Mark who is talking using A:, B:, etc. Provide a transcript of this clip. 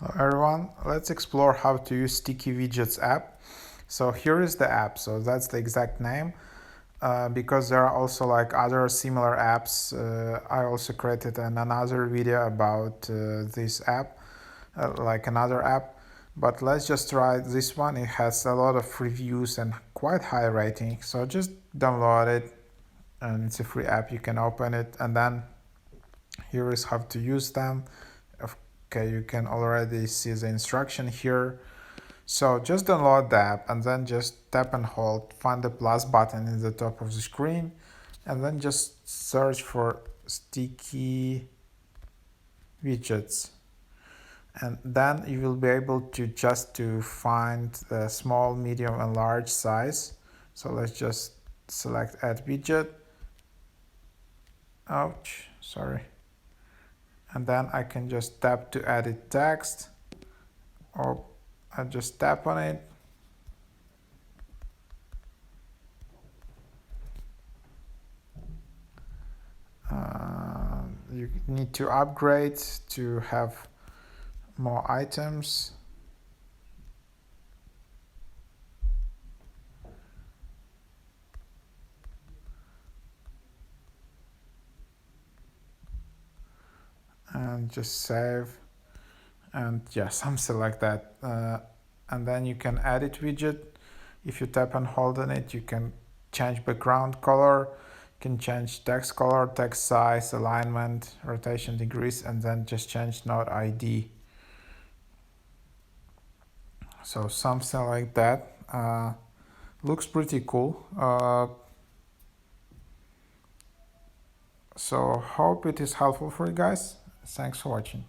A: Hello everyone, let's explore how to use Sticky Widgets app. So here is the app, so that's the exact name. Because there are also like other similar apps, I also created another video about this app, like another app. But let's just try this one. It has a lot of reviews and quite high rating. So just download it, and it's a free app. You can open it, and then here is how to use them. Okay, you can already see the instruction here. So just download the app and then just tap and hold, find the plus button in the top of the screen, and then just search for Sticky Widgets. And then you will be able to find the small, medium, and large size. So let's just select add widget. Ouch, sorry. And then I can just tap to edit text, or I just tap on it. You need to upgrade to have more items. And just save, and yeah, something like that. And then you can edit widget. If you tap and hold on it, you can change background color, you can change text color, text size, alignment, rotation degrees, and then just change node ID. So something like that. Looks pretty cool. So hope it is helpful for you guys. Thanks for watching.